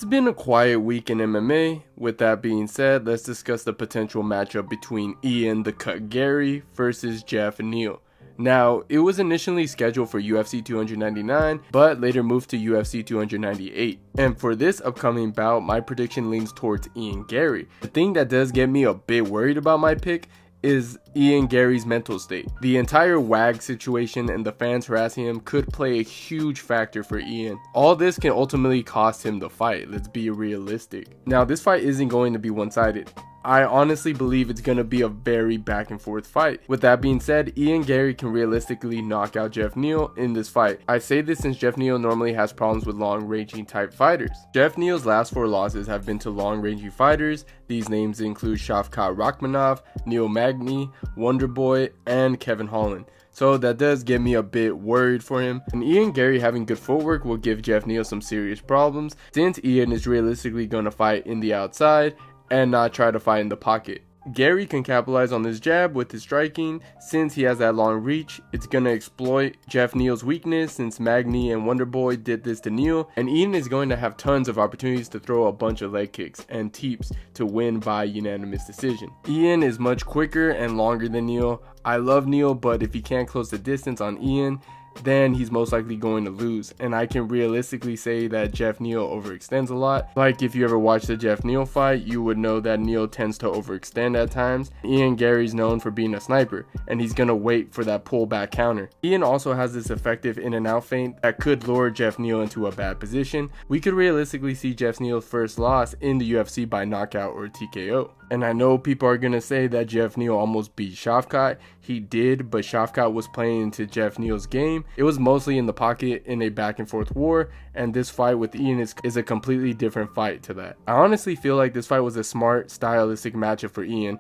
It's been a quiet week in MMA. With that being said, let's discuss the potential matchup between Ian the Cut Garry versus Geoff and Neal. Now, it was initially scheduled for UFC 299, but later moved to UFC 298. And for this upcoming bout, my prediction leans towards Ian Garry. The thing that does get me a bit worried about my pick is Ian Garry's mental state. The entire WAG situation and the fans harassing him could play a huge factor for Ian. All this can ultimately cost him the fight, let's be realistic. Now, this fight isn't going to be one-sided. I honestly believe it's going to be a very back and forth fight. With that being said, Ian Garry can realistically knock out Geoff Neal in this fight. I say this since Geoff Neal normally has problems with long-ranging type fighters. Geoff Neal's last 4 losses have been to long-ranging fighters. These names include Shavkat Rakhmonov, Neil Magny, Wonderboy, and Kevin Holland. So that does get me a bit worried for him. And Ian Garry having good footwork will give Geoff Neal some serious problems, since Ian is realistically going to fight in the outside and not try to fight in the pocket. Garry can capitalize on this jab with his striking. Since he has that long reach, it's going to exploit Geoff Neal's weakness, since Magny and Wonderboy did this to Neal, and Ian is going to have tons of opportunities to throw a bunch of leg kicks and teeps to win by unanimous decision. Ian is much quicker and longer than Neal. I love Neal, but if he can't close the distance on Ian, then he's most likely going to lose. And I can realistically say that Geoff Neal overextends a lot. Like, if you ever watched the Geoff Neal fight, you would know that Neal tends to overextend at times. Ian Garry's known for being a sniper, and he's gonna wait for that pullback counter. Ian also has this effective in and out feint that could lure Geoff Neal into a bad position. We could realistically see Geoff Neal's first loss in the UFC by knockout or TKO. And I know people are going to say that Geoff Neal almost beat Shavkat. He did, but Shavkat was playing into Geoff Neal's game. It was mostly in the pocket in a back and forth war, and this fight with Ian is a completely different fight to that. I honestly feel like this fight was a smart stylistic matchup for Ian.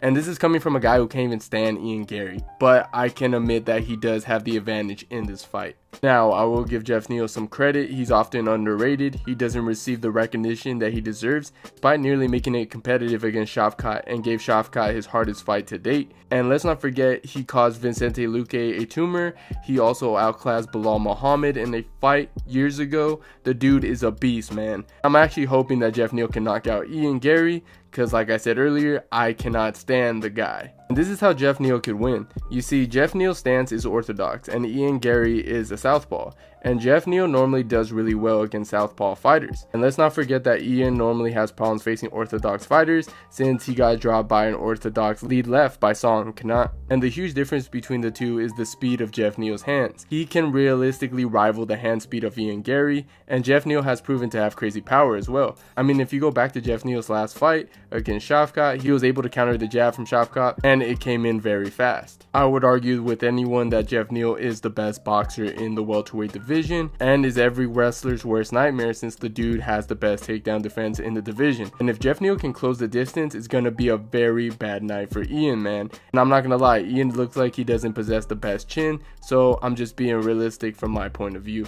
And this is coming from a guy who can't even stand Ian Garry. But I can admit that he does have the advantage in this fight. Now, I will give Geoff Neal some credit. He's often underrated. He doesn't receive the recognition that he deserves, despite nearly making it competitive against Shavkat and gave Shavkat his hardest fight to date. And let's not forget, he caused Vicente Luque a tumor. He also outclassed Bilal Muhammad in a fight years ago. The dude is a beast, man. I'm actually hoping that Geoff Neal can knock out Ian Garry, because like I said earlier, I cannot stand the guy. And this is how Geoff Neal could win. You see, Geoff Neal's stance is orthodox and Ian Garry is a southpaw. And Geoff Neal normally does really well against southpaw fighters. And let's not forget that Ian normally has problems facing orthodox fighters, since he got dropped by an orthodox lead left by Song Kanat. And the huge difference between the two is the speed of Geoff Neal's hands. He can realistically rival the hand speed of Ian Garry, and Geoff Neal has proven to have crazy power as well. I mean, if you go back to Geoff Neal's last fight against Shavkat, he was able to counter the jab from Shavkat, and it came in very fast. I would argue with anyone that Geoff Neal is the best boxer in the welterweight division, and is every wrestler's worst nightmare, since the dude has the best takedown defense in the division. And if Geoff Neal can close the distance, it's gonna be a very bad night for Ian, man. And I'm not gonna lie, Ian looks like he doesn't possess the best chin, so I'm just being realistic from my point of view.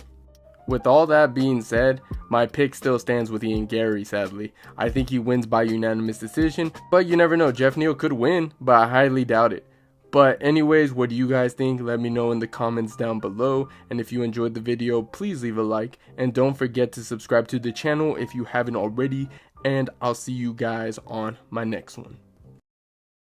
With all that being said, my pick still stands with Ian Garry, sadly. I think he wins by unanimous decision, but you never know, Geoff Neal could win, but I highly doubt it. But anyways, what do you guys think? Let me know in the comments down below. And if you enjoyed the video, please leave a like. And don't forget to subscribe to the channel if you haven't already. And I'll see you guys on my next one.